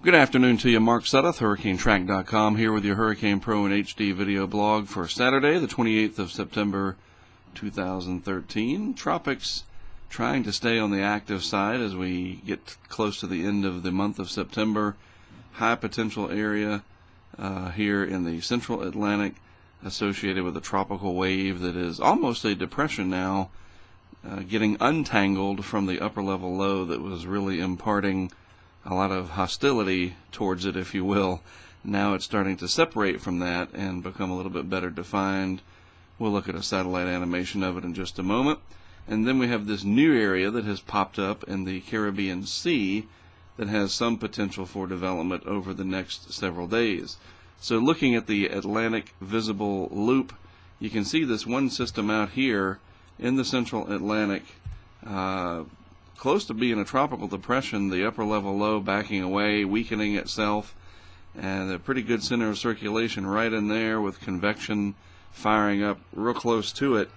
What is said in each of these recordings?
Good afternoon to you, Mark Sudduth, HurricaneTrack.com, here with your Hurricane Pro and HD video blog for Saturday, the 28th of September, 2013. Tropics trying to stay on the active side as we get close to the end of the month of September. High potential area here in the central Atlantic associated with a tropical wave that is almost a depression now, getting untangled from the upper level low that was really imparting a lot of hostility towards it, if you will. Now it's starting to separate from that and become a little bit better defined. We'll look at a satellite animation of it in just a moment. And then we have this new area that has popped up in the Caribbean Sea that has some potential for development over the next several days. So looking at the Atlantic visible loop, you can see this one system out here in the central Atlantic, close to being a tropical depression, the upper level low backing away, weakening itself, and a pretty good center of circulation right in there with convection firing up real close to it.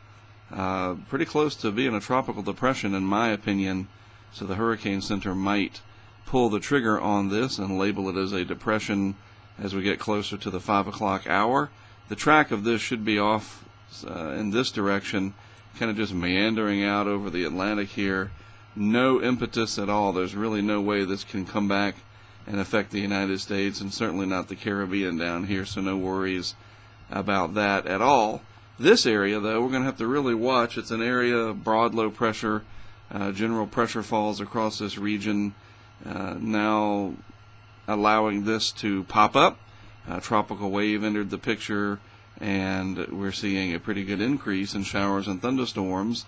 Pretty close to being a tropical depression in my opinion, so the Hurricane Center might pull the trigger on this and label it as a depression as we get closer to the 5 o'clock hour. The track of this should be off in this direction, kind of just meandering out over the Atlantic here. No impetus at all. There's really no way this can come back and affect the United States, and certainly not the Caribbean down here, so no worries about that at all. This area, though, we're going to have to really watch. It's an area of broad low pressure, general pressure falls across this region, now allowing this to pop up. A tropical wave entered the picture, and we're seeing a pretty good increase in showers and thunderstorms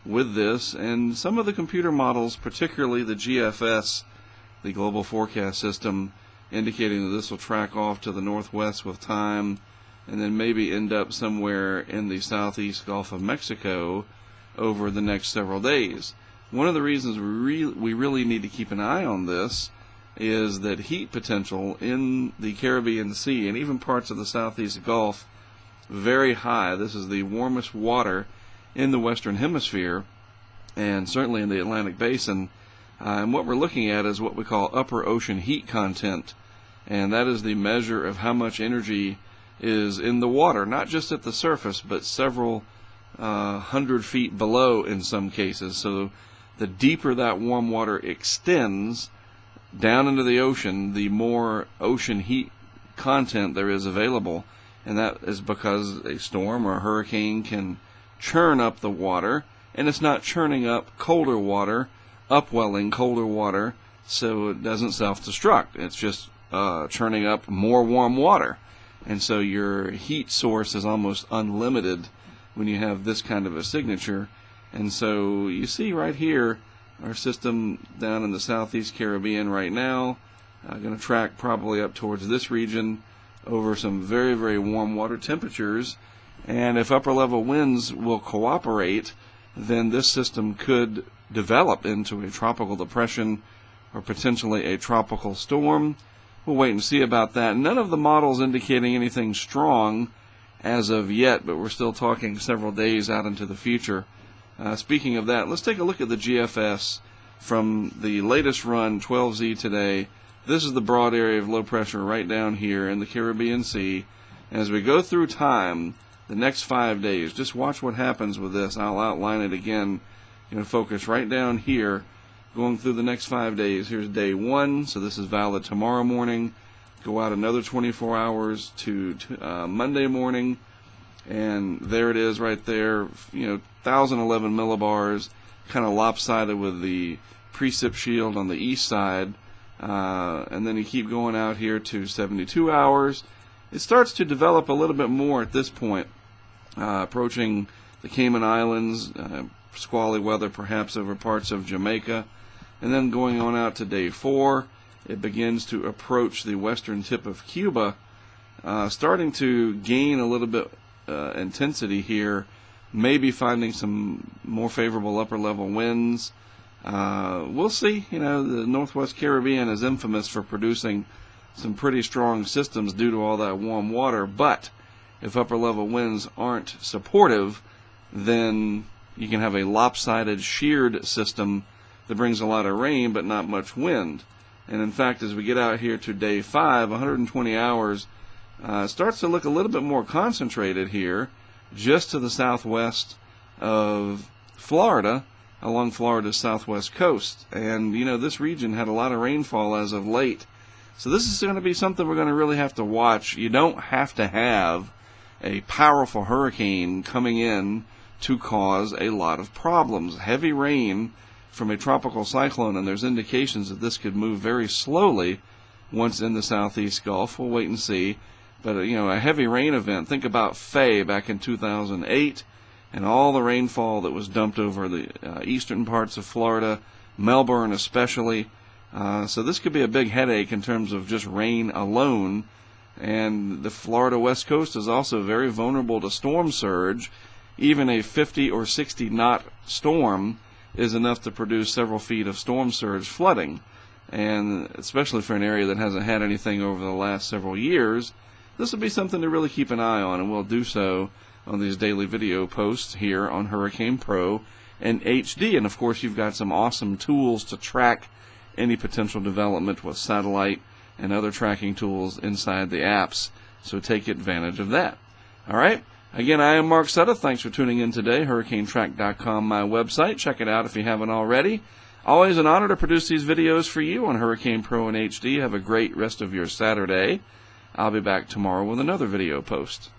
with this, and some of the computer models, particularly the GFS, the Global Forecast System, indicating that this will track off to the northwest with time and then maybe end up somewhere in the southeast Gulf of Mexico over the next several days. One of the reasons we really need to keep an eye on this is that heat potential in the Caribbean Sea and even parts of the southeast Gulf very high. This is the warmest water in the Western Hemisphere, and certainly in the Atlantic Basin. And what we're looking at is what we call upper ocean heat content, and that is the measure of how much energy is in the water, not just at the surface, but several 100 feet below in some cases. So the deeper that warm water extends down into the ocean, the more ocean heat content there is available, and that is because a storm or a hurricane can churn up the water, and it's not churning up colder water, upwelling colder water, so it doesn't self-destruct. It's just churning up more warm water, and so your heat source is almost unlimited when you have this kind of a signature. And so you see right here our system down in the southeast Caribbean right now, going to track probably up towards this region over some very, very warm water temperatures. And if upper level winds will cooperate, then this system could develop into a tropical depression or potentially a tropical storm. We'll wait and see about that. None of the models indicating anything strong as of yet, but we're still talking several days out into the future. Speaking of that, let's take a look at the GFS from the latest run, 12Z today. This is the broad area of low pressure right down here in the Caribbean Sea. As we go through time, the next 5 days, just watch what happens with this. I'll outline it again. Going to focus right down here, going through the next 5 days. Here's day 1, so this is valid tomorrow morning. Go out another 24 hours to Monday morning, and there it is right there. 1,011 millibars, kind of lopsided with the precip shield on the east side, and then you keep going out here to 72 hours. It starts to develop a little bit more at this point, approaching the Cayman Islands, squally weather perhaps over parts of Jamaica, and then going on out to day 4, it begins to approach the western tip of Cuba, starting to gain a little bit intensity here, maybe finding some more favorable upper level winds. We'll see. The Northwest Caribbean is infamous for producing some pretty strong systems due to all that warm water, but if upper level winds aren't supportive, then you can have a lopsided sheared system that brings a lot of rain but not much wind. And in fact, as we get out here to day 5, 120 hours, starts to look a little bit more concentrated here, just to the southwest of Florida, along Florida's southwest coast. And, you know, this region had a lot of rainfall as of late. So this is going to be something we're going to really have to watch. You don't have to have a powerful hurricane coming in to cause a lot of problems. Heavy rain from a tropical cyclone, and there's indications that this could move very slowly once in the southeast Gulf. We'll wait and see. But, you know, a heavy rain event, think about Faye back in 2008 and all the rainfall that was dumped over the eastern parts of Florida, Melbourne especially. So this could be a big headache in terms of just rain alone. And the Florida West Coast is also very vulnerable to storm surge. Even a 50 or 60 knot storm is enough to produce several feet of storm surge flooding. And especially for an area that hasn't had anything over the last several years, this will be something to really keep an eye on, and we'll do so on these daily video posts here on Hurricane Pro and HD. And of course, you've got some awesome tools to track any potential development with satellite and other tracking tools inside the apps, so take advantage of that. All right. Again, I am Mark Sutta. Thanks for tuning in today. HurricaneTrack.com, my website. Check it out if you haven't already. Always an honor to produce these videos for you on Hurricane Pro and HD. Have a great rest of your Saturday. I'll be back tomorrow with another video post.